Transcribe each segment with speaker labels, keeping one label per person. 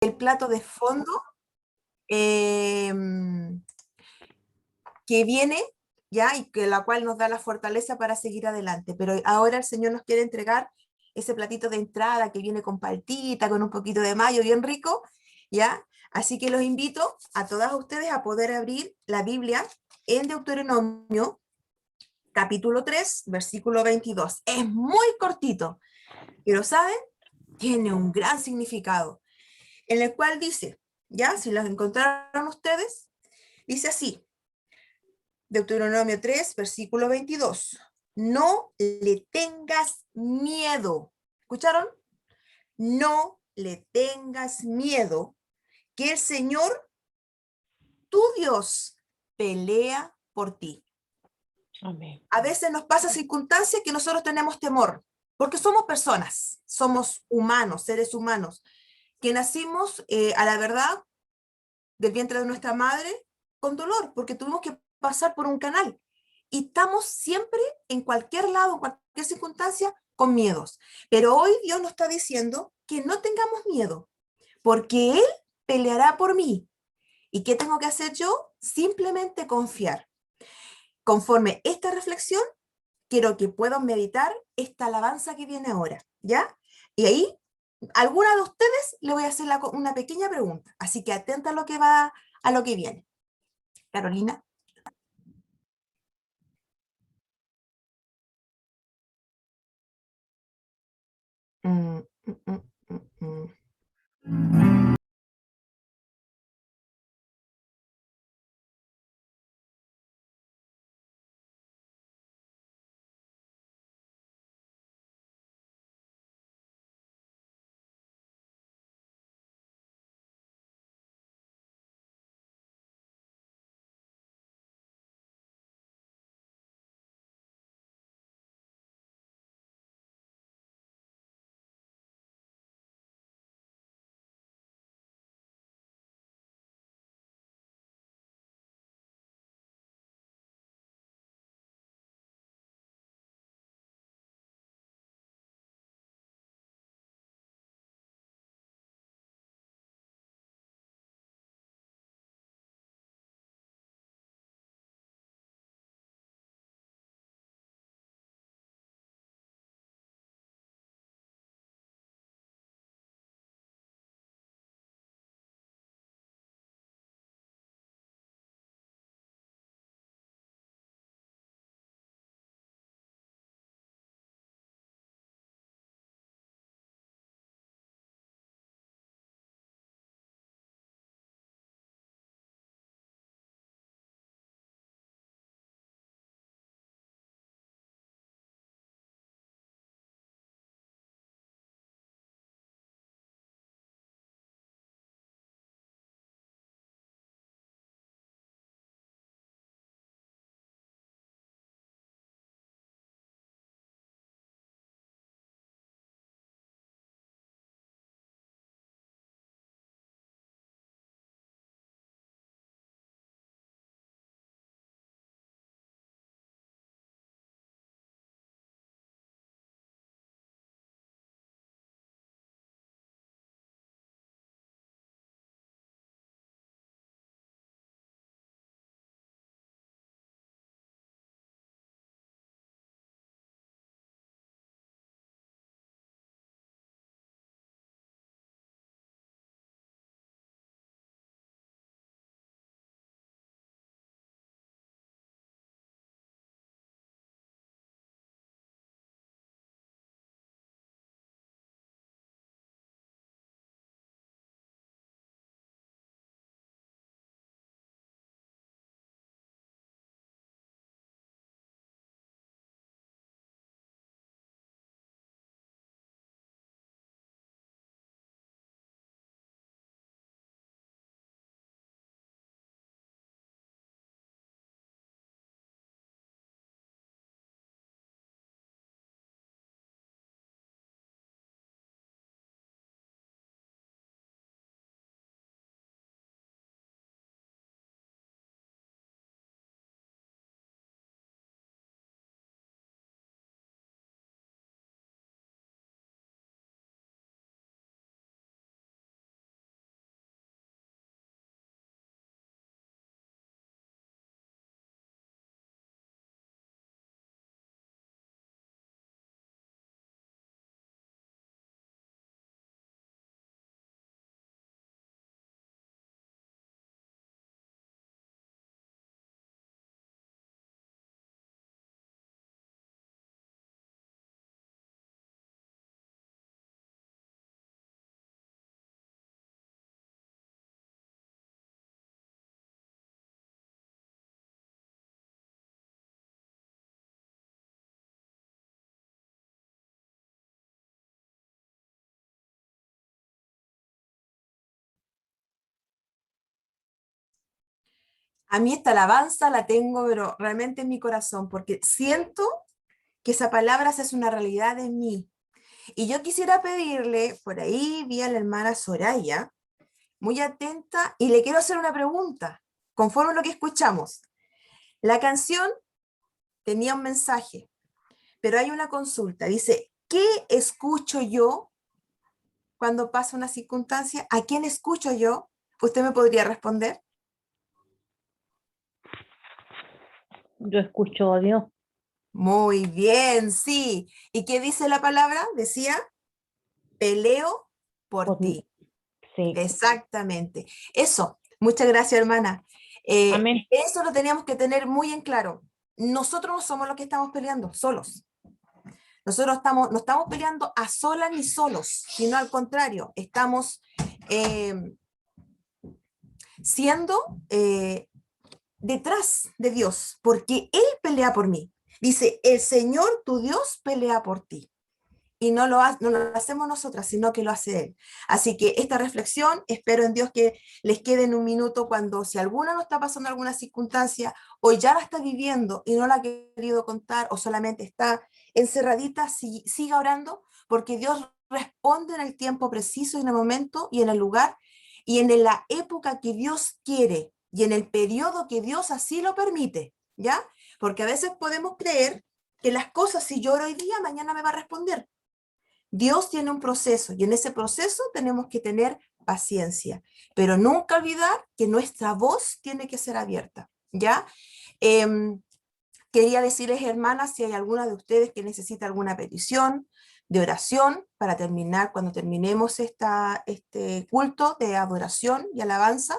Speaker 1: el plato de fondo eh, que viene, ¿ya? Y que la cual nos da la fortaleza para seguir adelante. Pero ahora el Señor nos quiere entregar ese platito de entrada que viene con paltita, con un poquito de mayo, bien rico, ¿ya? Así que los invito a todas ustedes a poder abrir la Biblia en Deuteronomio, capítulo 3 versículo 22. Es muy cortito, pero ¿saben? Tiene un gran significado, en el cual dice, ¿ya? Si los encontraron ustedes, dice así, Deuteronomio 3, versículo 22. No le tengas miedo. ¿Escucharon? No le tengas miedo, que el Señor, tu Dios, pelea por ti.
Speaker 2: Amén.
Speaker 1: A veces nos pasa circunstancias que nosotros tenemos temor, porque somos personas, somos humanos, seres humanos, que nacimos a la verdad del vientre de nuestra madre con dolor, porque tuvimos que pasar por un canal. Y estamos siempre, en cualquier lado, en cualquier circunstancia, con miedos. Pero hoy Dios nos está diciendo que no tengamos miedo, porque Él peleará por mí. ¿Y qué tengo que hacer yo? Simplemente confiar. Conforme esta reflexión, quiero que puedan meditar esta alabanza que viene ahora, ¿ya? Y ahí, a alguna de ustedes le voy a hacer una pequeña pregunta, así que atenta a lo que va, a lo que viene. Carolina. Mm, mm, mm, mm, mm. A mí esta alabanza la tengo, pero realmente en mi corazón, porque siento que esa palabra se hace una realidad en mí. Y yo quisiera pedirle, por ahí vi a la hermana Soraya, muy atenta, y le quiero hacer una pregunta, conforme a lo que escuchamos. La canción tenía un mensaje, pero hay una consulta. Dice, ¿qué escucho yo cuando pasa una circunstancia? ¿A quién escucho yo? ¿Usted me podría responder?
Speaker 2: Yo escucho a Dios.
Speaker 1: Muy bien, sí. ¿Y qué dice la palabra? Decía, peleo por
Speaker 2: Por mí.
Speaker 1: ti.
Speaker 2: Sí.
Speaker 1: Exactamente. Eso. Muchas gracias, hermana.
Speaker 2: Amén.
Speaker 1: Eso lo teníamos que tener muy en claro. Nosotros no somos los que estamos peleando solos. Nosotros no estamos peleando a solas ni solos, sino al contrario, estamos eh, siendo detrás de Dios, porque Él pelea por mí. Dice, el Señor tu Dios pelea por ti. Y no lo hacemos nosotras, sino que lo hace Él. Así que esta reflexión, espero en Dios que les quede en un minuto cuando si alguna no está pasando alguna circunstancia o ya la está viviendo y no la ha querido contar o solamente está encerradita, siga orando porque Dios responde en el tiempo preciso, en el momento y en el lugar y en la época que Dios quiere y en el periodo que Dios así lo permite, ¿ya? Porque a veces podemos creer que las cosas, si yo oro hoy día, mañana me va a responder. Dios tiene un proceso y en ese proceso tenemos que tener paciencia, pero nunca olvidar que nuestra voz tiene que ser abierta, ¿ya? Em, Quería decirles, hermanas, si hay alguna de ustedes que necesita alguna petición de oración para terminar, cuando terminemos este culto de adoración y alabanza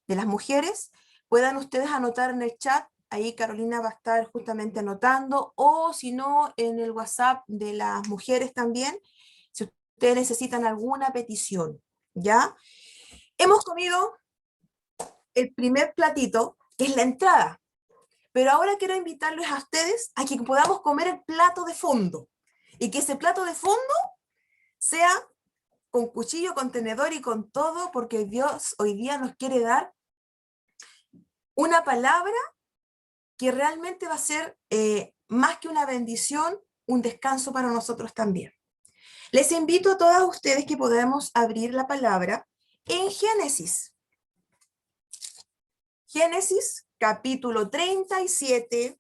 Speaker 1: de las mujeres, puedan ustedes anotar en el chat, ahí Carolina va a estar justamente anotando, o si no, en el WhatsApp de las mujeres también, si ustedes necesitan alguna petición, ¿ya? Hemos comido el primer platito, que es la entrada, pero ahora quiero invitarles a ustedes a que podamos comer el plato de fondo, y que ese plato de fondo sea con cuchillo, con tenedor y con todo, porque Dios hoy día nos quiere dar una palabra que realmente va a ser más que una bendición, un descanso para nosotros también. Les invito a todas ustedes que podamos abrir la palabra en Génesis. Génesis capítulo 37,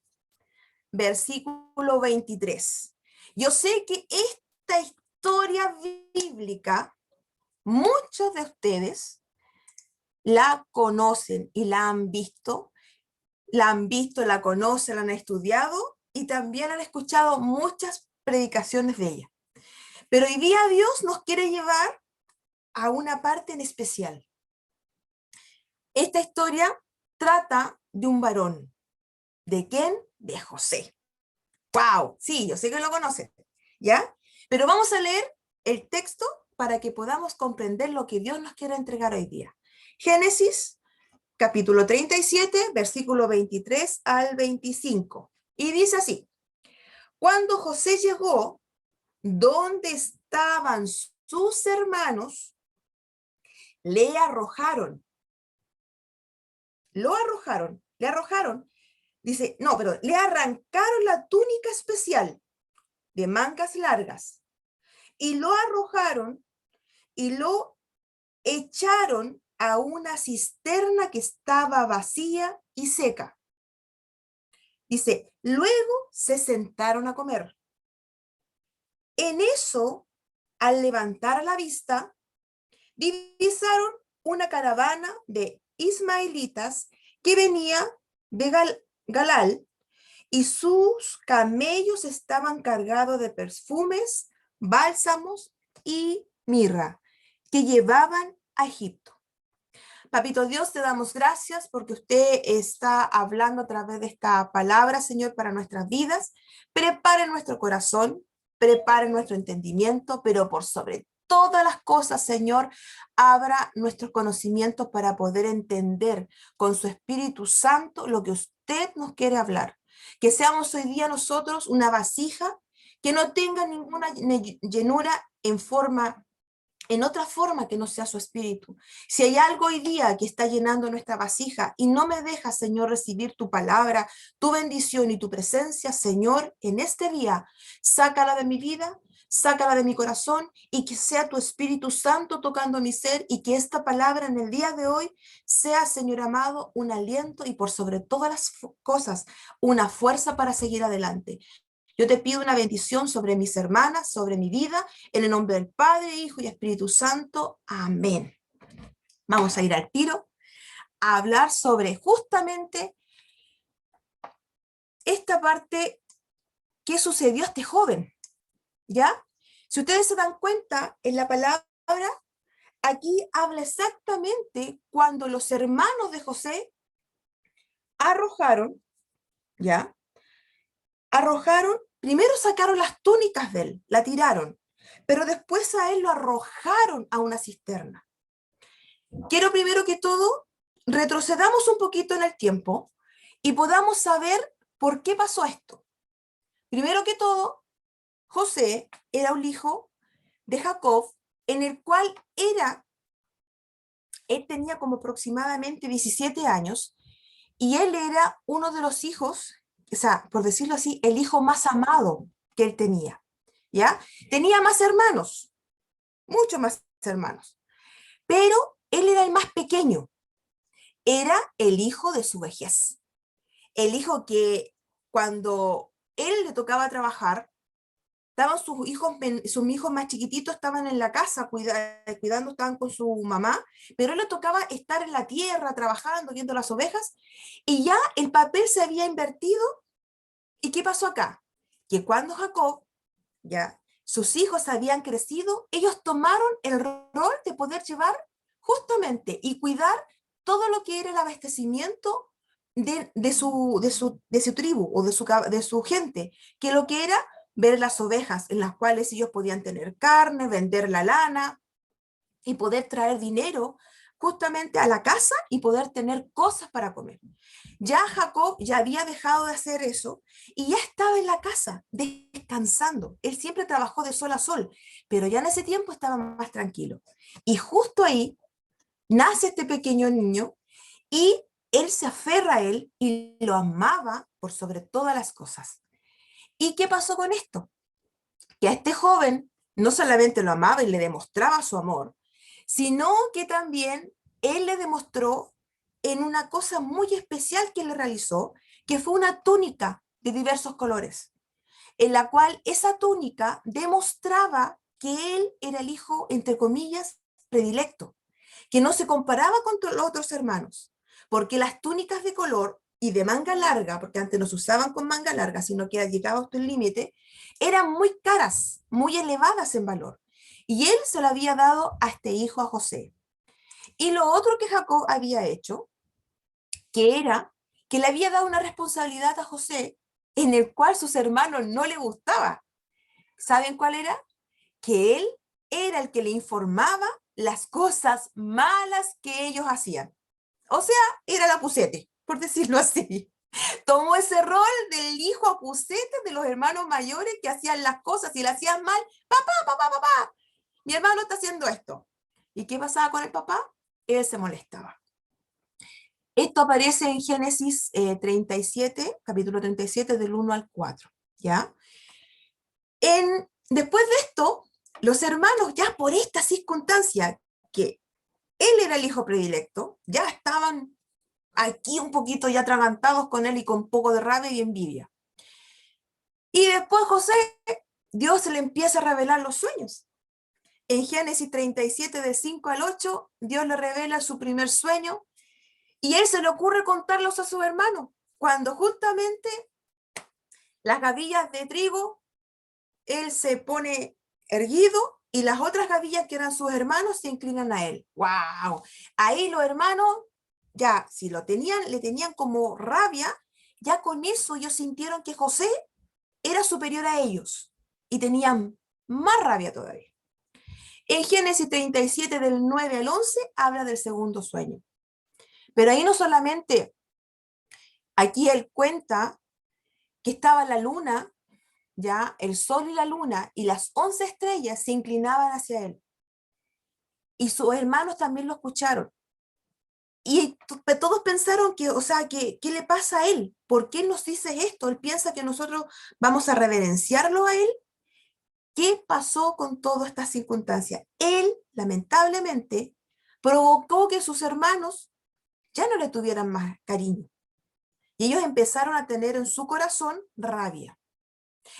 Speaker 1: versículo 23. Yo sé que esta historia bíblica, muchos de ustedes la conocen y la conocen, la han estudiado y también han escuchado muchas predicaciones de ella. Pero hoy día Dios nos quiere llevar a una parte en especial. Esta historia trata de un varón. ¿De quién? De José. ¡Wow! Sí, yo sé que lo conocen, ¿ya? Pero vamos a leer el texto para que podamos comprender lo que Dios nos quiere entregar hoy día. Génesis capítulo 37, versículo 23 al 25. Y dice así, cuando José llegó donde estaban sus hermanos, le arrojaron, le arrojaron, dice, no, pero le arrancaron la túnica especial de mangas largas y lo arrojaron y lo echaron a una cisterna que estaba vacía y seca. Dice, luego se sentaron a comer. En eso, al levantar la vista, divisaron una caravana de ismaelitas que venía de Galal y sus camellos estaban cargados de perfumes, bálsamos y mirra que llevaban a Egipto. Papito Dios, te damos gracias porque usted está hablando a través de esta palabra, Señor, para nuestras vidas. Prepare nuestro corazón, prepare nuestro entendimiento, pero por sobre todas las cosas, Señor, abra nuestros conocimientos para poder entender con su Espíritu Santo lo que usted nos quiere hablar. Que seamos hoy día nosotros una vasija que no tenga ninguna llenura en forma en otra forma que no sea su espíritu. Si hay algo hoy día que está llenando nuestra vasija y no me deja, Señor, recibir tu palabra, tu bendición y tu presencia, Señor, en este día, sácala de mi vida, sácala de mi corazón y que sea tu Espíritu Santo tocando mi ser y que esta palabra en el día de hoy sea, Señor amado, un aliento y por sobre todas las cosas, una fuerza para seguir adelante. Yo te pido una bendición sobre mis hermanas, sobre mi vida, en el nombre del Padre, Hijo y Espíritu Santo. Amén. Vamos a ir al tiro a hablar sobre justamente esta parte que sucedió a este joven, ¿ya? Si ustedes se dan cuenta, en la palabra, aquí habla exactamente cuando los hermanos de José arrojaron, ¿ya? Arrojaron, primero sacaron las túnicas de él, la tiraron, pero después a él lo arrojaron a una cisterna. Quiero primero que todo retrocedamos un poquito en el tiempo y podamos saber por qué pasó esto. Primero que todo, José era un hijo de Jacob, en el cual él tenía como aproximadamente 17 años y él era uno de los hijos, o sea, por decirlo así, el hijo más amado que él tenía, ¿ya? Tenía más hermanos, muchos más hermanos, pero él era el más pequeño, era el hijo de su vejez, el hijo que cuando él le tocaba trabajar, estaban sus hijos más chiquititos estaban en la casa cuidando, estaban con su mamá, pero él le tocaba estar en la tierra, trabajando, viendo las ovejas, y ya el papel se había invertido. ¿Y qué pasó acá? Que cuando Jacob, ya, sus hijos habían crecido, ellos tomaron el rol de poder llevar justamente y cuidar todo lo que era el abastecimiento de su tribu o de su gente, que lo que era ver las ovejas en las cuales ellos podían tener carne, vender la lana y poder traer dinero justamente a la casa y poder tener cosas para comer. Ya Jacob ya había dejado de hacer eso y ya estaba en la casa descansando. Él siempre trabajó de sol a sol, pero ya en ese tiempo estaba más tranquilo. Y justo ahí nace este pequeño niño y él se aferra a él y lo amaba por sobre todas las cosas. ¿Y qué pasó con esto? Que a este joven no solamente lo amaba y le demostraba su amor, sino que también él le demostró en una cosa muy especial que le realizó, que fue una túnica de diversos colores, en la cual esa túnica demostraba que él era el hijo, entre comillas, predilecto, que no se comparaba con los otros hermanos, porque las túnicas de color y de manga larga, porque antes no se usaban con manga larga, sino que llegaba hasta el límite, eran muy caras, muy elevadas en valor. Y él se lo había dado a este hijo, a José. Y lo otro que Jacob había hecho, que era que le había dado una responsabilidad a José en el cual sus hermanos no le gustaba. ¿Saben cuál era? Que él era el que le informaba las cosas malas que ellos hacían. O sea, era la Pusete, por decirlo así. Tomó ese rol del hijo acusete de los hermanos mayores que hacían las cosas y le hacían mal. Papá, papá, papá, mi hermano está haciendo esto. ¿Y qué pasaba con el papá? Él se molestaba. Esto aparece en Génesis 37, capítulo 37, del 1 al 4, ¿ya? Después de esto, los hermanos, ya por esta circunstancia, que él era el hijo predilecto, ya estaban aquí un poquito ya atragantados con él y con un poco de rabia y envidia. Y después José, Dios le empieza a revelar los sueños. En Génesis 37, del 5 al 8, Dios le revela su primer sueño y él se le ocurre contarlos a sus hermanos, cuando justamente las gavillas de trigo, él se pone erguido y las otras gavillas que eran sus hermanos se inclinan a él. ¡Wow! Ahí los hermanos, ya, si le tenían como rabia, ya con eso ellos sintieron que José era superior a ellos y tenían más rabia todavía. En Génesis 37, del 9 al 11, habla del segundo sueño. Pero ahí no solamente, aquí él cuenta que estaba la luna, ya el sol y la luna y las 11 estrellas se inclinaban hacia él. y sus hermanos también lo escucharon. Y todos pensaron que, o sea, ¿qué le pasa a él? ¿Por qué nos dice esto? Él piensa que nosotros vamos a reverenciarlo a él. ¿Qué pasó con todas estas circunstancias? Él, lamentablemente, provocó que sus hermanos ya no le tuvieran más cariño. Y ellos empezaron a tener en su corazón rabia.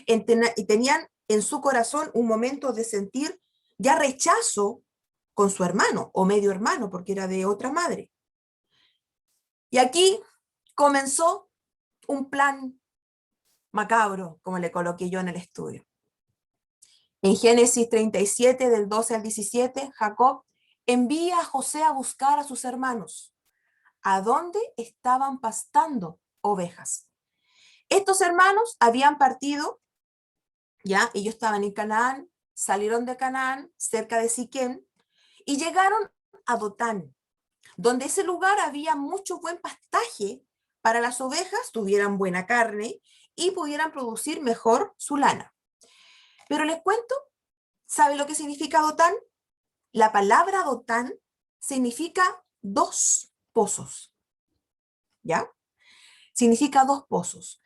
Speaker 1: Y tenían en su corazón un momento de sentir ya rechazo con su hermano o medio hermano, porque era de otra madre. Y aquí comenzó un plan macabro, como le coloqué yo en el estudio. En Génesis 37, del 12 al 17, Jacob envía a José a buscar a sus hermanos, a donde estaban pastando ovejas. Estos hermanos habían partido, ya, ellos estaban en Canaán, salieron de Canaán, cerca de Siquem, y llegaron a Dotán, donde ese lugar había mucho buen pastaje para las ovejas, tuvieran buena carne y pudieran producir mejor su lana. Pero les cuento, ¿sabe lo que significa Dotán? La palabra Dotán significa dos pozos, ¿ya? Significa dos pozos.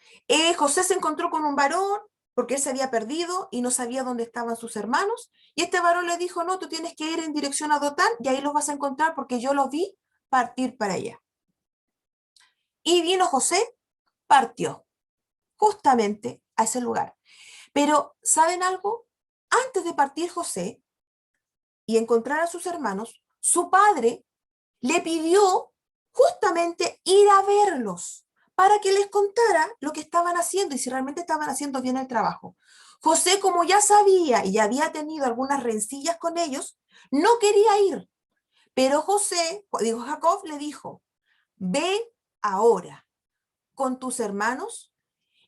Speaker 1: José se encontró con un varón porque él se había perdido y no sabía dónde estaban sus hermanos, y este varón le dijo, no, tú tienes que ir en dirección a Dotán y ahí los vas a encontrar porque yo los vi partir para allá. Y vino José, partió justamente a ese lugar. Pero, ¿saben algo? Antes de partir José y encontrar a sus hermanos, su padre le pidió justamente ir a verlos para que les contara lo que estaban haciendo y si realmente estaban haciendo bien el trabajo. José, como ya sabía y ya había tenido algunas rencillas con ellos, no quería ir. Pero Jacob le dijo, ve ahora con tus hermanos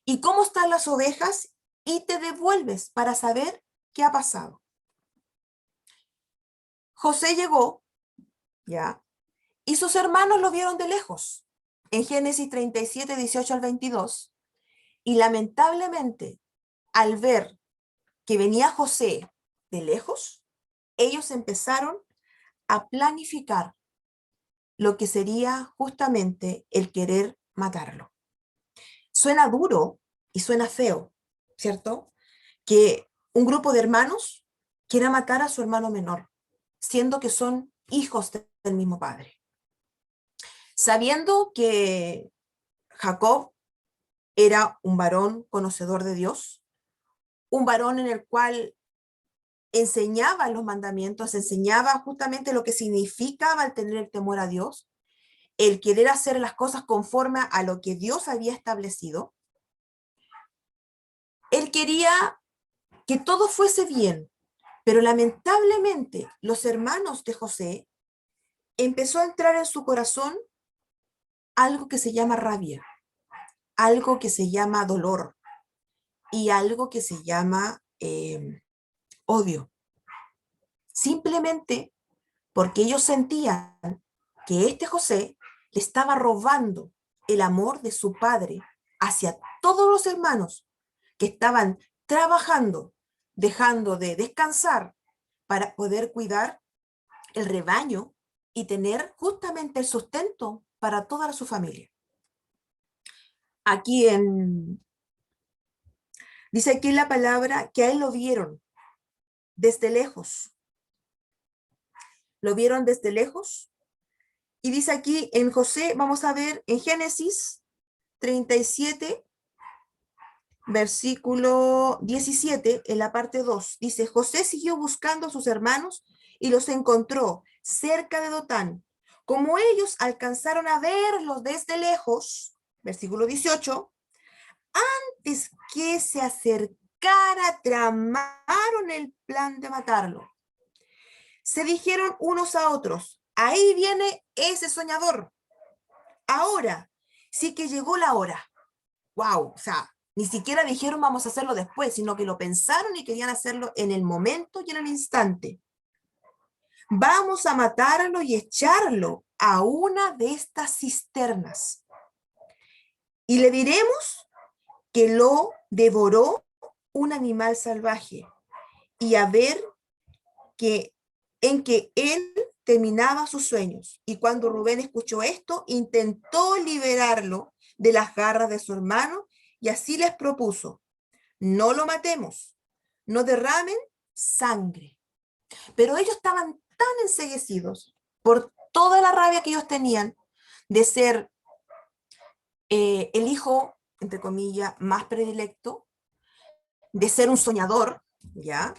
Speaker 1: y cómo están las ovejas y te devuelves para saber qué ha pasado. José llegó, ya, y sus hermanos lo vieron de lejos, en Génesis 37, 18 al 22, y lamentablemente, al ver que venía José de lejos, ellos empezaron a planificar lo que sería justamente el querer matarlo. Suena duro y suena feo, ¿cierto? Que un grupo de hermanos quiera matar a su hermano menor, siendo que son hijos del mismo padre. Sabiendo que Jacob era un varón conocedor de Dios, un varón en el cual enseñaba los mandamientos, enseñaba justamente lo que significaba el tener el temor a Dios, el querer hacer las cosas conforme a lo que Dios había establecido. Él quería que todo fuese bien, pero lamentablemente los hermanos de José empezó a entrar en su corazón algo que se llama rabia, algo que se llama dolor y algo que se llama odio. Simplemente porque ellos sentían que este José le estaba robando el amor de su padre hacia todos los hermanos que estaban trabajando, dejando de descansar para poder cuidar el rebaño y tener justamente el sustento para toda su familia. Dice aquí la palabra que a él lo vieron desde lejos. Lo vieron desde lejos. Y dice aquí en José, vamos a ver en Génesis 37, versículo 17, en la parte 2, dice, José siguió buscando a sus hermanos y los encontró cerca de Dotán. Como ellos alcanzaron a verlos desde lejos, versículo 18, antes que se acercara, tramaron el plan de matarlo. Se dijeron unos a otros, ahí viene ese soñador. Ahora sí que llegó la hora. Wow, o sea, ni siquiera dijeron vamos a hacerlo después, sino que lo pensaron y querían hacerlo en el momento y en el instante. Vamos a matarlo y echarlo a una de estas cisternas. Y le diremos que lo devoró un animal salvaje y a ver que en que él terminaba sus sueños. Y cuando Rubén escuchó esto, intentó liberarlo de las garras de su hermano y así les propuso: no lo matemos, no derramen sangre. Pero ellos estaban tan enceguecidos por toda la rabia que ellos tenían de ser el hijo, entre comillas, más predilecto, de ser un soñador, ¿ya?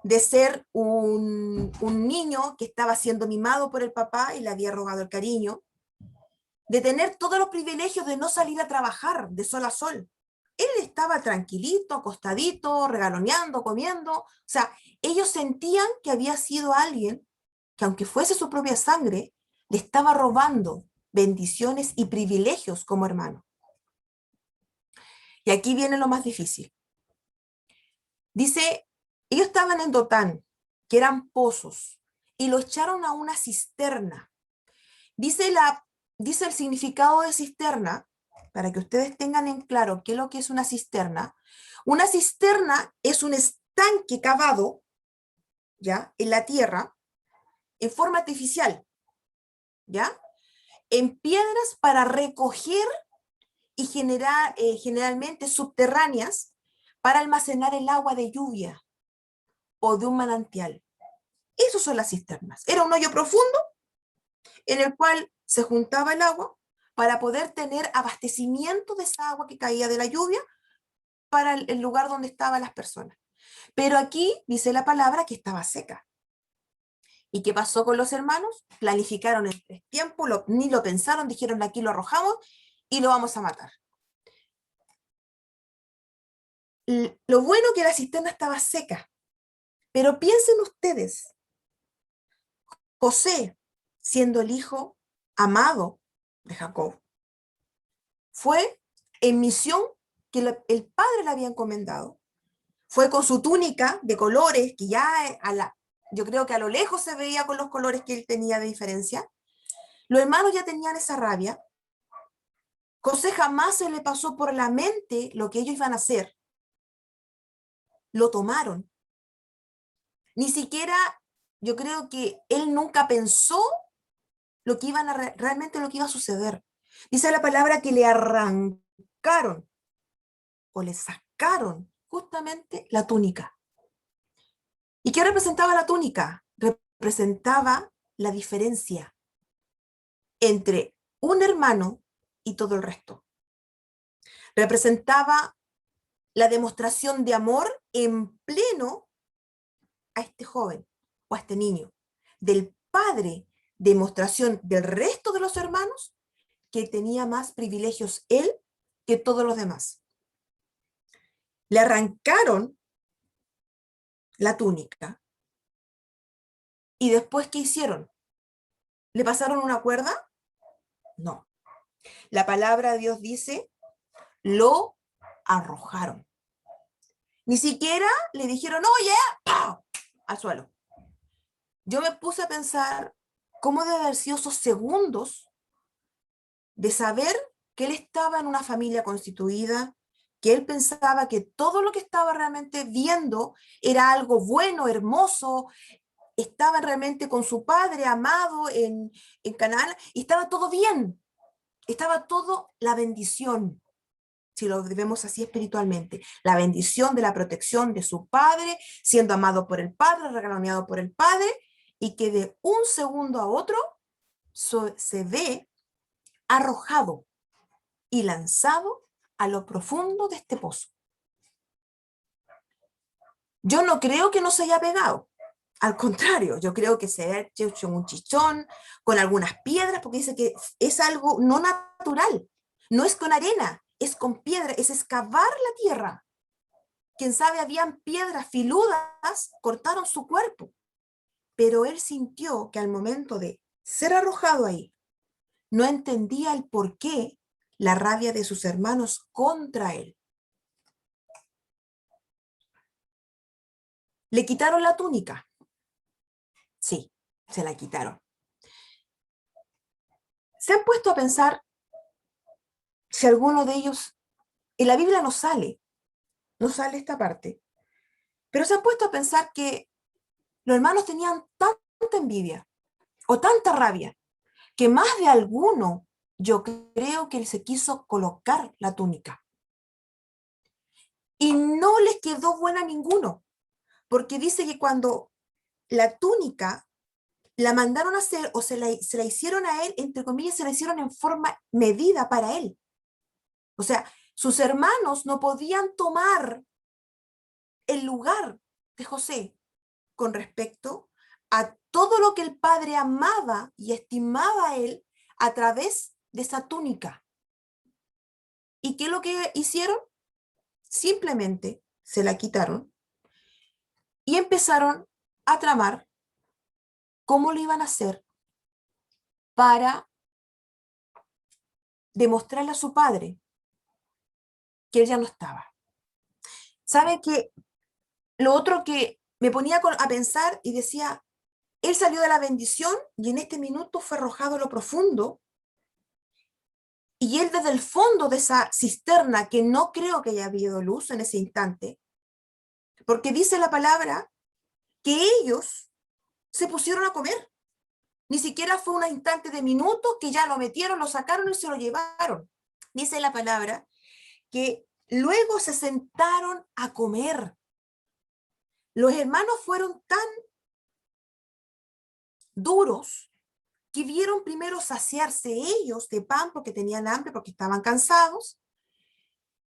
Speaker 1: De ser un niño que estaba siendo mimado por el papá y le había robado el cariño, de tener todos los privilegios de no salir a trabajar de sol a sol. Él estaba tranquilito, acostadito, regaloneando, comiendo. O sea, ellos sentían que había sido alguien que, aunque fuese su propia sangre, le estaba robando bendiciones y privilegios como hermano. Y aquí viene lo más difícil. Dice, ellos estaban en Dotán, que eran pozos, y lo echaron a una cisterna. Dice el significado de cisterna, para que ustedes tengan en claro qué es lo que es una cisterna. Una cisterna es un estanque cavado, ¿ya?, en la tierra, en forma artificial, ¿ya?, en piedras para recoger y generar, generalmente subterráneas, para almacenar el agua de lluvia o de un manantial. Esas son las cisternas. Era un hoyo profundo en el cual se juntaba el agua para poder tener abastecimiento de esa agua que caía de la lluvia para el lugar donde estaban las personas. Pero aquí dice la palabra que estaba seca. ¿Y qué pasó con los hermanos? Planificaron en 3 tiempos, ni lo pensaron, dijeron: aquí lo arrojamos y lo vamos a matar. Lo bueno que la cisterna estaba seca, pero piensen ustedes, José, siendo el hijo amado de Jacob, fue en misión que el padre le había encomendado. Fue con su túnica de colores, que ya yo creo que a lo lejos se veía con los colores que él tenía de diferencia. Los hermanos ya tenían esa rabia. José jamás se le pasó por la mente lo que ellos iban a hacer. Lo tomaron. Ni siquiera, yo creo que él nunca pensó lo que iban a realmente lo que iba a suceder. Dice la palabra que le arrancaron o le sacaron justamente la túnica. ¿Y qué representaba la túnica? Representaba la diferencia entre un hermano y todo el resto. Representaba la demostración de amor en pleno a este joven o a este niño, del padre, demostración del resto de los hermanos que tenía más privilegios él que todos los demás. Le arrancaron la túnica y después, ¿qué hicieron? ¿Le pasaron una cuerda? No. La palabra de Dios dice: lo arrojaron. Ni siquiera le dijeron: oye, ¡pau!, al suelo. Yo me puse a pensar cómo debe haber sido esos segundos de saber que él estaba en una familia constituida, que él pensaba que todo lo que estaba realmente viendo era algo bueno, hermoso, estaba realmente con su padre amado en Canaán, y estaba todo bien, estaba todo la bendición, si lo vemos así espiritualmente, la bendición de la protección de su padre, siendo amado por el padre, regaloneado por el padre, y que de un segundo a otro se ve arrojado y lanzado a lo profundo de este pozo. Yo no creo que no se haya pegado. Al contrario, yo creo que se ha hecho un chichón con algunas piedras, porque dice que es algo no natural. No es con arena, es con piedra, es excavar la tierra. Quién sabe, habían piedras filudas, cortaron su cuerpo. Pero él sintió que al momento de ser arrojado ahí, no entendía el porqué la rabia de sus hermanos contra él. ¿Le quitaron la túnica? Sí, se la quitaron. ¿Se han puesto a pensar si alguno de ellos, en la Biblia no sale esta parte, pero se han puesto a pensar que los hermanos tenían envidia o tanta rabia que más de alguno, yo creo que él se quiso colocar la túnica. Y no les quedó buena a ninguno, porque dice que cuando la túnica la mandaron a hacer o se la hicieron a él, entre comillas, se la hicieron en forma medida para él. O sea, sus hermanos no podían tomar el lugar de José con respecto a todo lo que el padre amaba y estimaba a él a través de esa túnica. ¿Y qué es lo que hicieron? Simplemente se la quitaron y empezaron a tramar cómo lo iban a hacer para demostrarle a su padre que él ya no estaba. ¿Sabe que lo otro que me ponía a pensar y decía, él salió de la bendición y en este minuto fue arrojado a lo profundo y él desde el fondo de esa cisterna, que no creo que haya habido luz en ese instante, porque dice la palabra que ellos se pusieron a comer. Ni siquiera fue un instante de minutos que ya lo metieron, lo sacaron y se lo llevaron. Dice la palabra que luego se sentaron a comer. Los hermanos fueron tan duros que vieron primero saciarse ellos de pan porque tenían hambre, porque estaban cansados,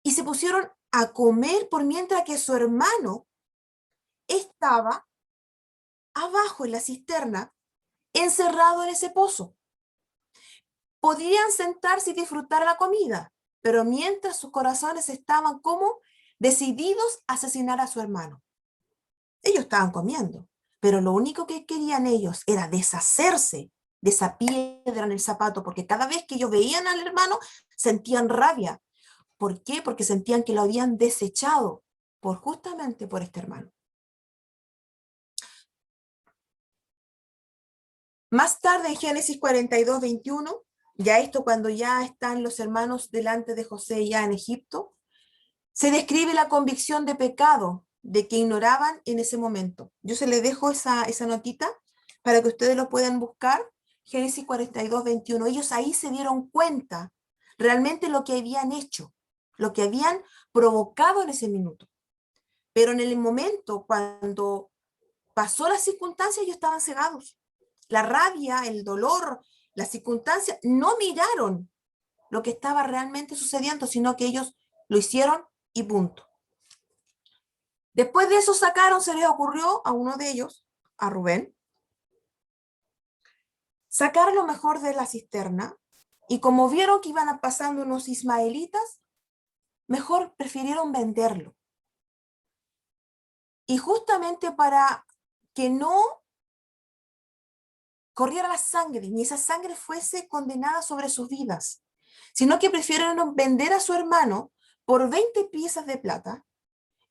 Speaker 1: y se pusieron a comer por mientras que su hermano estaba abajo en la cisterna, encerrado en ese pozo. Podían sentarse y disfrutar la comida, pero mientras sus corazones estaban como decididos a asesinar a su hermano. Ellos estaban comiendo, pero lo único que querían ellos era deshacerse de esa piedra en el zapato, porque cada vez que ellos veían al hermano sentían rabia. ¿Por qué? Porque sentían que lo habían desechado justamente por este hermano. Más tarde en Génesis 42, 21, ya esto cuando ya están los hermanos delante de José ya en Egipto, se describe la convicción de pecado de que ignoraban en ese momento. Yo se les dejo esa notita para que ustedes lo puedan buscar. Génesis 42, 21. Ellos ahí se dieron cuenta realmente lo que habían hecho, lo que habían provocado en ese minuto. Pero en el momento cuando pasó la circunstancia, ellos estaban cegados. La rabia, el dolor, la circunstancia, no miraron lo que estaba realmente sucediendo, sino que ellos lo hicieron y punto. Después de eso se les ocurrió a uno de ellos, a Rubén, sacar lo mejor de la cisterna y como vieron que iban pasando unos ismaelitas, mejor prefirieron venderlo. Y justamente para que no corriera la sangre, ni esa sangre fuese condenada sobre sus vidas, sino que prefirieron vender a su hermano por 20 piezas de plata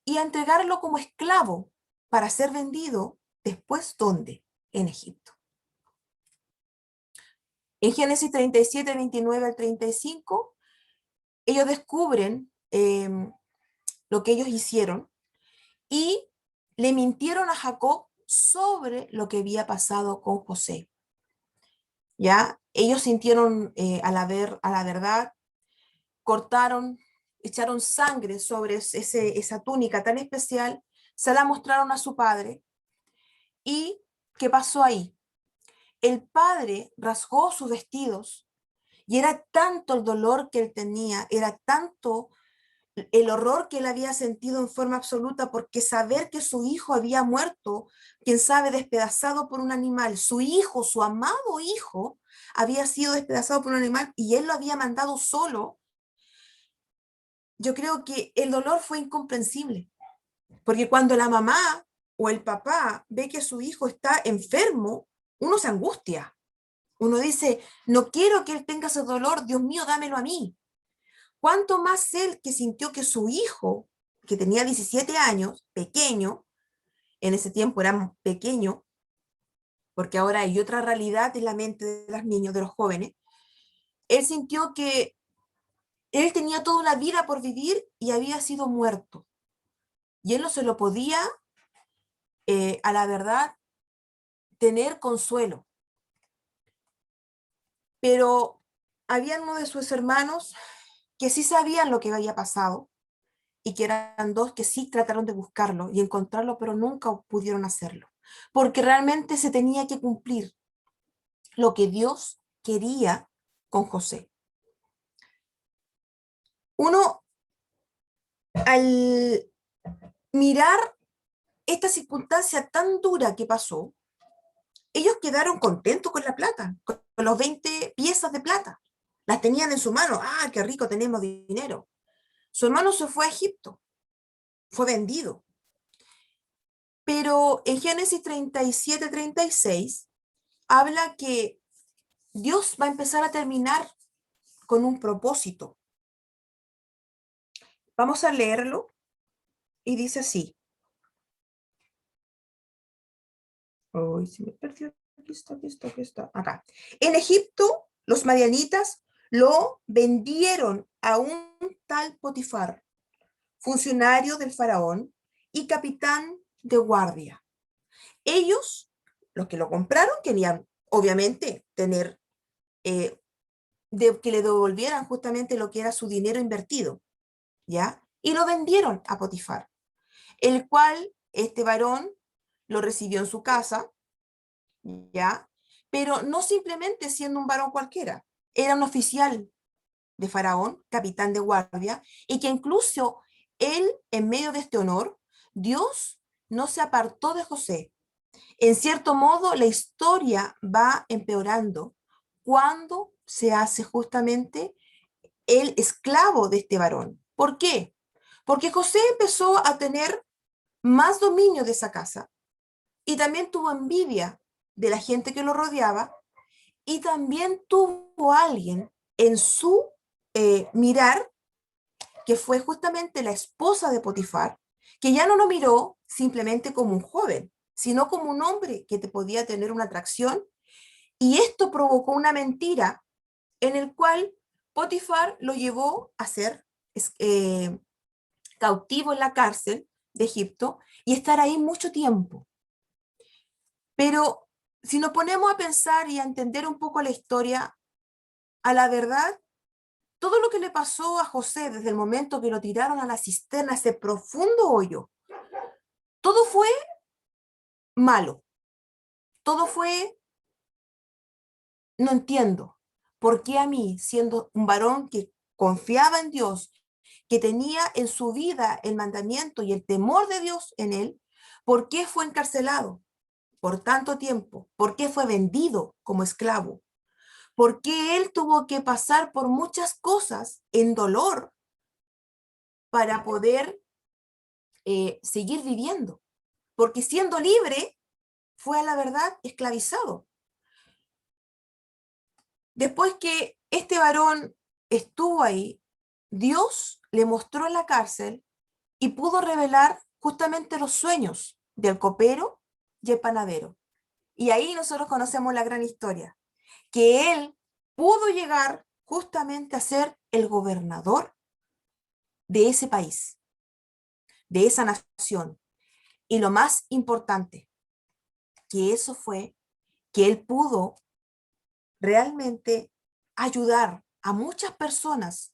Speaker 1: y entregarlo como esclavo para ser vendido después, ¿dónde? En Egipto. En Génesis 37, 29 al 35, ellos descubren lo que ellos hicieron y le mintieron a Jacob sobre lo que había pasado con José. ¿Ya? Ellos sintieron a la verdad, cortaron, echaron sangre sobre esa túnica tan especial, se la mostraron a su padre. ¿Y qué pasó ahí? El padre rasgó sus vestidos y era tanto el dolor que él tenía, era tanto el horror que él había sentido en forma absoluta porque saber que su hijo había muerto, quién sabe, despedazado por un animal, su hijo, su amado hijo, había sido despedazado por un animal y él lo había mandado solo. Yo creo que el dolor fue incomprensible, porque cuando la mamá o el papá ve que su hijo está enfermo, uno se angustia. Uno dice, no quiero que él tenga ese dolor, Dios mío, dámelo a mí. ¿Cuánto más él que sintió que su hijo, que tenía 17 años, pequeño, en ese tiempo era pequeño, porque ahora hay otra realidad en la mente de los niños, de los jóvenes, él sintió que él tenía toda una vida por vivir y había sido muerto. Y él no se lo podía, a la verdad, tener consuelo. Pero había uno de sus hermanos que sí sabían lo que había pasado y que eran dos que sí trataron de buscarlo y encontrarlo, pero nunca pudieron hacerlo, porque realmente se tenía que cumplir lo que Dios quería con José. Uno, al mirar esta circunstancia tan dura que pasó, ellos quedaron contentos con la plata, con los 20 piezas de plata. Las tenían en su mano. ¡Ah, qué rico, tenemos dinero! Su hermano se fue a Egipto, fue vendido. Pero en Génesis 37-36 habla que Dios va a empezar a terminar con un propósito. Vamos a leerlo y dice así. Uy, se me perdió. Aquí está. Acá. En Egipto, los madianitas lo vendieron a un tal Potifar, funcionario del faraón y capitán de guardia. Ellos, los que lo compraron, querían obviamente tener, que le devolvieran justamente lo que era su dinero invertido, ¿ya? Y lo vendieron a Potifar, el cual este varón lo recibió en su casa, ¿ya? Pero no simplemente siendo un varón cualquiera, era un oficial de Faraón, capitán de guardia, y que incluso él, en medio de este honor, Dios no se apartó de José. En cierto modo, la historia va empeorando cuando se hace justamente el esclavo de este varón. ¿Por qué? Porque José empezó a tener más dominio de esa casa y también tuvo envidia de la gente que lo rodeaba y también tuvo alguien en su mirar, que fue justamente la esposa de Potifar, que ya no lo miró simplemente como un joven, sino como un hombre que te podía tener una atracción, y esto provocó una mentira en el cual Potifar lo llevó a ser cautivo en la cárcel de Egipto y estar ahí mucho tiempo. Pero si nos ponemos a pensar y a entender un poco la historia, a la verdad, todo lo que le pasó a José desde el momento que lo tiraron a la cisterna, ese profundo hoyo, todo fue malo, todo fue, no entiendo, ¿por qué a mí, siendo un varón que confiaba en Dios, que tenía en su vida el mandamiento y el temor de Dios en él, por qué fue encarcelado por tanto tiempo? ¿Por qué fue vendido como esclavo? ¿Por qué él tuvo que pasar por muchas cosas en dolor para poder seguir viviendo? Porque siendo libre, fue a la verdad esclavizado. Después que este varón estuvo ahí, Dios le mostró en la cárcel y pudo revelar justamente los sueños del copero y el panadero. Y ahí nosotros conocemos la gran historia, que él pudo llegar justamente a ser el gobernador de ese país, de esa nación. Y lo más importante, que eso fue que él pudo realmente ayudar a muchas personas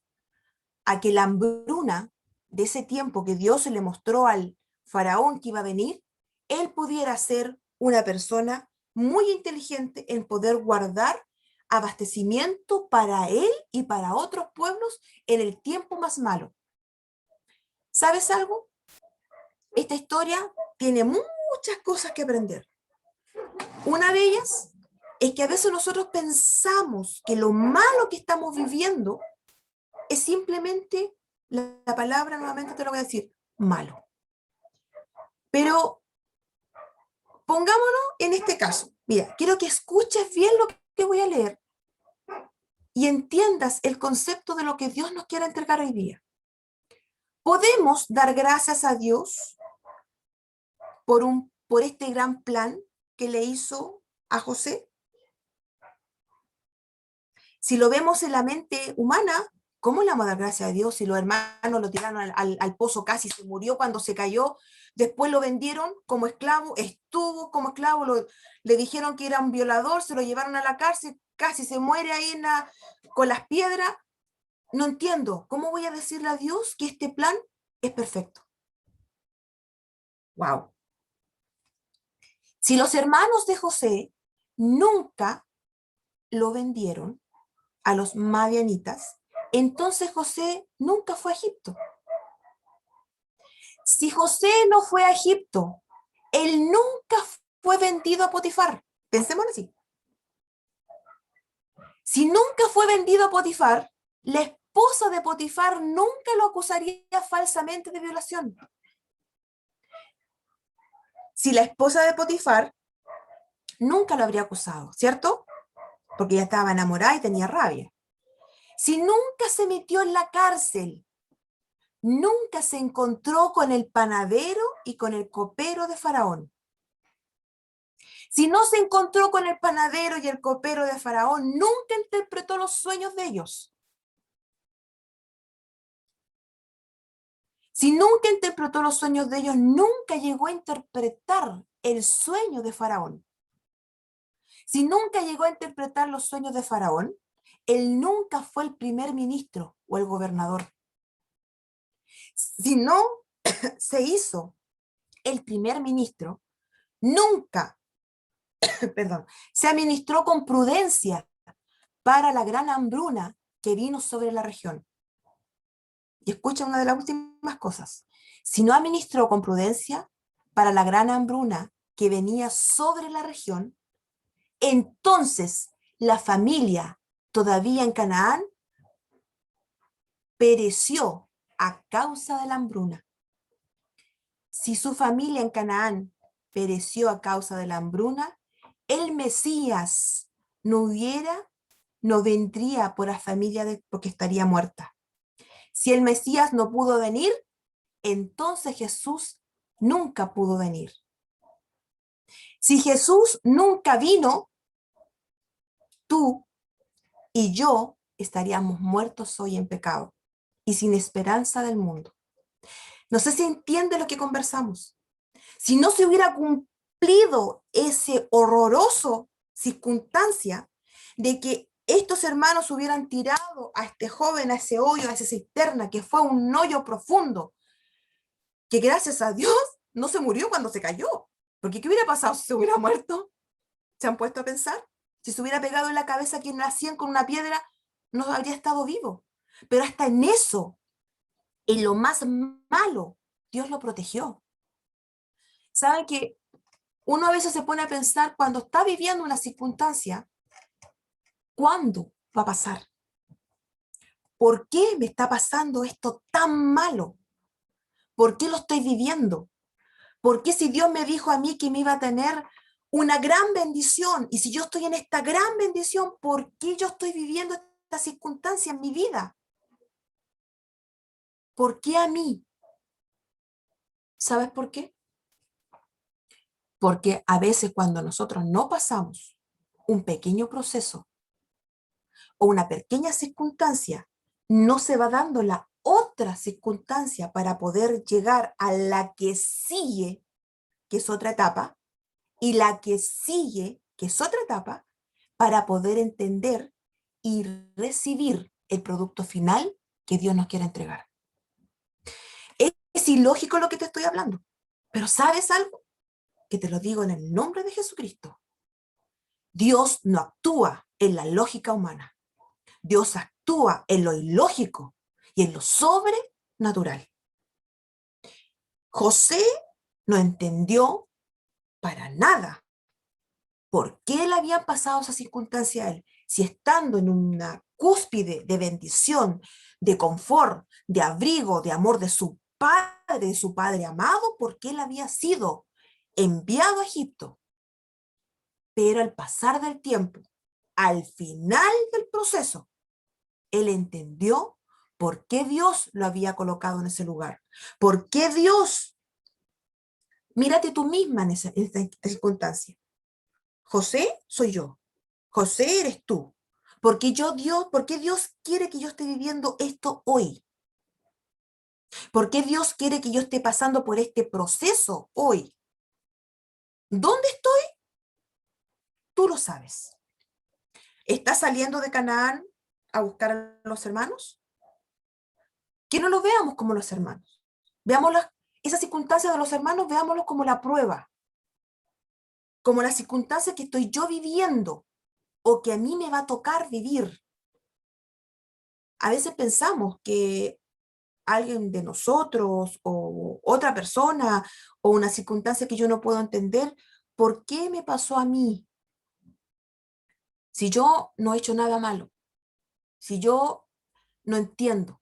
Speaker 1: a que la hambruna de ese tiempo que Dios le mostró al faraón que iba a venir, él pudiera ser una persona muy inteligente en poder guardar abastecimiento para él y para otros pueblos en el tiempo más malo. ¿Sabes algo? Esta historia tiene muchas cosas que aprender. Una de ellas es que a veces nosotros pensamos que lo malo que estamos viviendo es simplemente, la palabra nuevamente te lo voy a decir, malo. Pero pongámonos en este caso. Mira, quiero que escuches bien lo que voy a leer y entiendas el concepto de lo que Dios nos quiere entregar hoy día. ¿Podemos dar gracias a Dios por este gran plan que le hizo a José? Si lo vemos en la mente humana, ¿Cómo le vamos a dar gracias a Dios si los hermanos lo tiraron al pozo, casi se murió cuando se cayó? Después lo vendieron como esclavo, estuvo como esclavo, le dijeron que era un violador, se lo llevaron a la cárcel, casi se muere ahí con las piedras. No entiendo, ¿cómo voy a decirle a Dios que este plan es perfecto? Wow. Si los hermanos de José nunca lo vendieron a los madianitas, entonces José nunca fue a Egipto. Si José no fue a Egipto, él nunca fue vendido a Potifar. Pensemos así. Si nunca fue vendido a Potifar, la esposa de Potifar nunca lo acusaría falsamente de violación. Si la esposa de Potifar nunca lo habría acusado, ¿cierto? Porque ella estaba enamorada y tenía rabia. Si nunca se metió en la cárcel, nunca se encontró con el panadero y con el copero de Faraón. Si no se encontró con el panadero y el copero de Faraón, nunca interpretó los sueños de ellos. Si nunca interpretó los sueños de ellos, nunca llegó a interpretar el sueño de Faraón. Si nunca llegó a interpretar los sueños de Faraón, él nunca fue el primer ministro o el gobernador. Si no se hizo el primer ministro, nunca, perdón, se administró con prudencia para la gran hambruna que vino sobre la región. Y escucha una de las últimas cosas. Si no administró con prudencia para la gran hambruna que venía sobre la región, entonces la familia todavía en Canaán pereció a causa de la hambruna. Si su familia en Canaán pereció a causa de la hambruna, el Mesías no vendría por la familia porque estaría muerta. Si el Mesías no pudo venir, entonces Jesús nunca pudo venir. Si Jesús nunca vino, tú y yo estaríamos muertos hoy en pecado y sin esperanza del mundo. No sé si entiende lo que conversamos. Si no se hubiera cumplido ese horroroso circunstancia de que estos hermanos hubieran tirado a este joven a ese hoyo, a esa cisterna, que fue un hoyo profundo, que gracias a Dios no se murió cuando se cayó. Porque ¿qué hubiera pasado si se hubiera muerto? ¿Se han puesto a pensar? Si se hubiera pegado en la cabeza a quien nacían con una piedra, no habría estado vivo. Pero hasta en eso, en lo más malo, Dios lo protegió. ¿Saben que uno a veces se pone a pensar cuando está viviendo una circunstancia, ¿cuándo va a pasar? ¿Por qué me está pasando esto tan malo? ¿Por qué lo estoy viviendo? ¿Por qué si Dios me dijo a mí que me iba a tener una gran bendición? Y si yo estoy en esta gran bendición, ¿por qué yo estoy viviendo esta circunstancia en mi vida? ¿Por qué a mí? ¿Sabes por qué? Porque a veces cuando nosotros no pasamos un pequeño proceso o una pequeña circunstancia, no se va dando la otra circunstancia para poder llegar a la que sigue, que es otra etapa, y la que sigue, que es otra etapa, para poder entender y recibir el producto final que Dios nos quiere entregar. Es ilógico lo que te estoy hablando, pero ¿sabes algo? Que te lo digo en el nombre de Jesucristo. Dios no actúa en la lógica humana. Dios actúa en lo ilógico y en lo sobrenatural. José no entendió para nada por qué le habían pasado esas circunstancias a él, si estando en una cúspide de bendición, de confort, de abrigo, de amor de su padre amado, por qué él había sido enviado a Egipto. Pero al pasar del tiempo, al final del proceso, él entendió por qué Dios lo había colocado en ese lugar. ¿Por qué Dios? Mírate tú misma en esta circunstancia. José soy yo. José eres tú. ¿Por qué Dios quiere que yo esté viviendo esto hoy? ¿Por qué Dios quiere que yo esté pasando por este proceso hoy? ¿Dónde estoy? Tú lo sabes. ¿Estás saliendo de Canaán a buscar a los hermanos? Que no los veamos como los hermanos. Veamos esas circunstancias de los hermanos, veámoslos como la prueba, como la circunstancia que estoy yo viviendo o que a mí me va a tocar vivir. A veces pensamos que alguien de nosotros o otra persona o una circunstancia que yo no puedo entender, ¿por qué me pasó a mí? Si yo no he hecho nada malo, si yo no entiendo.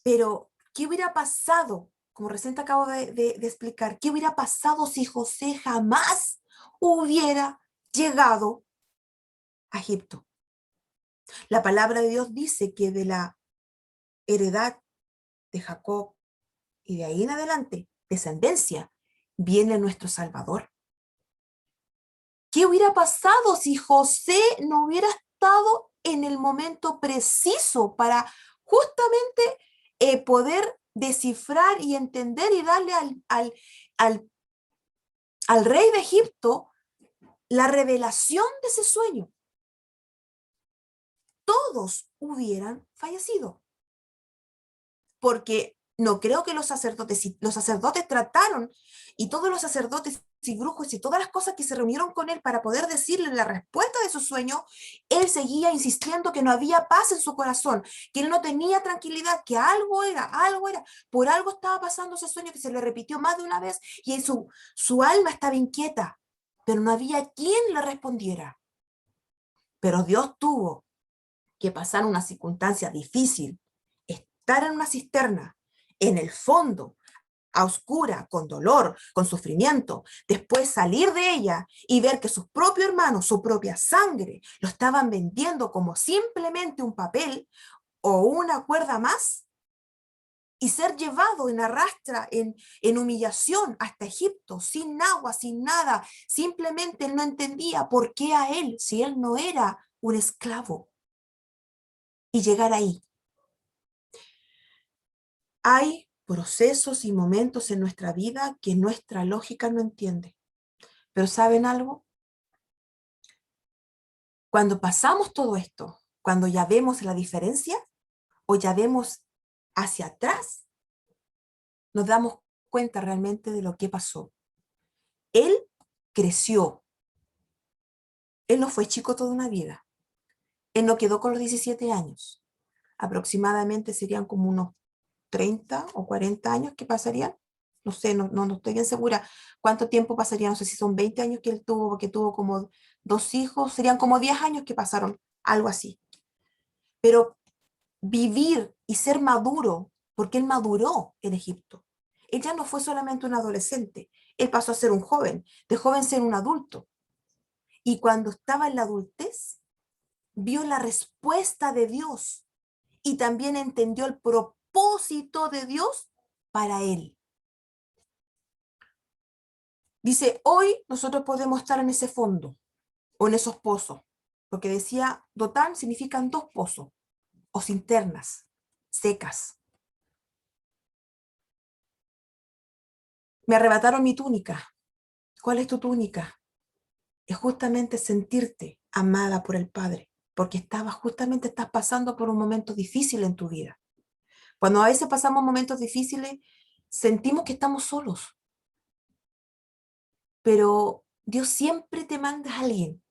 Speaker 1: Pero, ¿qué hubiera pasado? Como recién te acabo de explicar, ¿qué hubiera pasado si José jamás hubiera llegado a Egipto? La palabra de Dios dice que de la heredad de Jacob y de ahí en adelante, descendencia, viene nuestro Salvador. ¿Qué hubiera pasado si José no hubiera estado en el momento preciso para justamente poder descifrar y entender y darle al, al rey de Egipto la revelación de ese sueño? Todos hubieran fallecido, porque no creo que los sacerdotes trataron, y todos los sacerdotes y brujos y todas las cosas que se reunieron con él para poder decirle la respuesta de su sueño, él seguía insistiendo que no había paz en su corazón, que él no tenía tranquilidad, que algo era, por algo estaba pasando ese sueño que se le repitió más de una vez y su alma estaba inquieta, pero no había quien le respondiera. Pero Dios tuvo que pasar una circunstancia difícil, estar en una cisterna, en el fondo, a oscura, con dolor, con sufrimiento, después salir de ella y ver que sus propios hermanos, su propia sangre, lo estaban vendiendo como simplemente un papel o una cuerda más, y ser llevado en arrastra, en humillación hasta Egipto, sin agua, sin nada. Simplemente él no entendía por qué a él, si él no era un esclavo. Y llegar ahí. Hay procesos y momentos en nuestra vida que nuestra lógica no entiende. Pero ¿saben algo? Cuando pasamos todo esto, cuando ya vemos la diferencia o ya vemos hacia atrás, nos damos cuenta realmente de lo que pasó. Él creció. Él no fue chico toda una vida. Él no quedó con los 17 años. Aproximadamente serían como unos 30 o 40 años que pasarían. No sé, no estoy bien segura cuánto tiempo pasaría. No sé si son 20 años que él tuvo, porque tuvo como 2 hijos. Serían como 10 años que pasaron, algo así. Pero vivir y ser maduro, porque él maduró en Egipto. Él ya no fue solamente un adolescente, él pasó a ser un joven, de joven ser un adulto. Y cuando estaba en la adultez, vio la respuesta de Dios y también entendió el propósito de Dios para él. Dice, hoy nosotros podemos estar en ese fondo o en esos pozos, porque decía, Dotán significan 2 pozos o cinternas secas. Me arrebataron mi túnica. ¿Cuál es tu túnica? Es justamente sentirte amada por el Padre, porque estás pasando por un momento difícil en tu vida. Cuando a veces pasamos momentos difíciles, sentimos que estamos solos, pero Dios siempre te manda a alguien,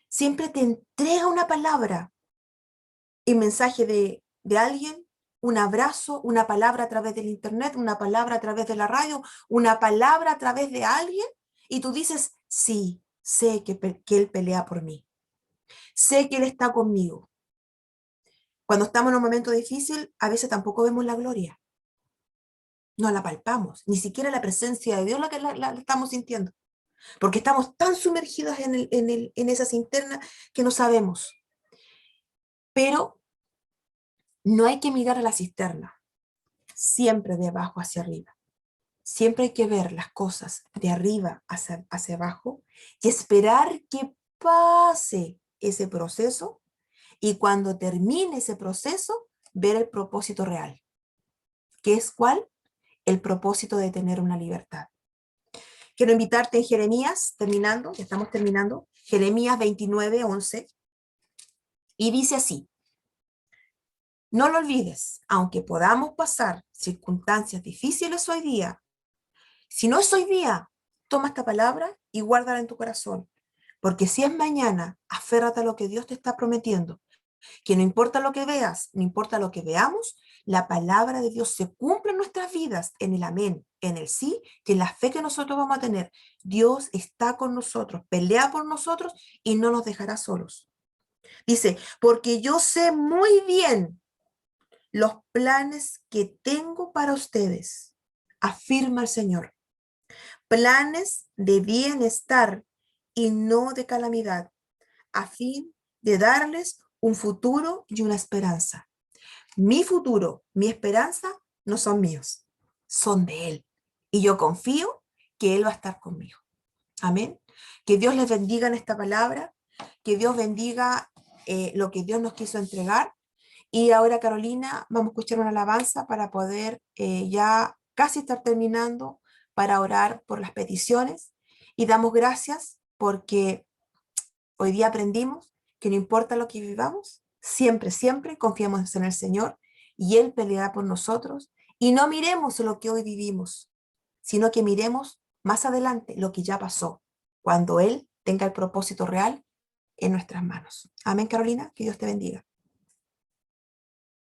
Speaker 1: siempre te entrega una palabra, el mensaje de alguien, un abrazo, una palabra a través del internet, una palabra a través de la radio, una palabra a través de alguien, y tú dices, sí, sé que Él pelea por mí, sé que Él está conmigo. Cuando estamos en un momento difícil, a veces tampoco vemos la gloria, no la palpamos, ni siquiera la presencia de Dios la estamos sintiendo, porque estamos tan sumergidos en esa cisterna que no sabemos. Pero no hay que mirar a la cisterna, siempre de abajo hacia arriba. Siempre hay que ver las cosas de arriba hacia abajo y esperar que pase ese proceso y cuando termine ese proceso, ver el propósito real. ¿Qué es cuál? El propósito de tener una libertad. Quiero invitarte en Jeremías, terminando, ya estamos terminando, Jeremías 29:11, y dice así: no lo olvides, aunque podamos pasar circunstancias difíciles hoy día, si no es hoy día, toma esta palabra y guárdala en tu corazón, porque si es mañana, aférrate a lo que Dios te está prometiendo, que no importa lo que veas, no importa lo que veamos, la palabra de Dios se cumple en nuestras vidas, en el amén, en el sí, que en la fe que nosotros vamos a tener. Dios está con nosotros, pelea por nosotros y no nos dejará solos. Dice, porque yo sé muy bien los planes que tengo para ustedes, afirma el Señor. Planes de bienestar y no de calamidad, a fin de darles un futuro y una esperanza. Mi futuro, mi esperanza no son míos, son de Él. Y yo confío que Él va a estar conmigo. Amén. Que Dios les bendiga en esta palabra, que Dios bendiga lo que Dios nos quiso entregar. Y ahora, Carolina, vamos a escuchar una alabanza para poder ya casi estar terminando, para orar por las peticiones. Y damos gracias porque hoy día aprendimos que no importa lo que vivamos, siempre, siempre confiemos en el Señor y Él peleará por nosotros. Y no miremos lo que hoy vivimos, sino que miremos más adelante lo que ya pasó, cuando Él tenga el propósito real en nuestras manos. Amén, Carolina, que Dios te bendiga.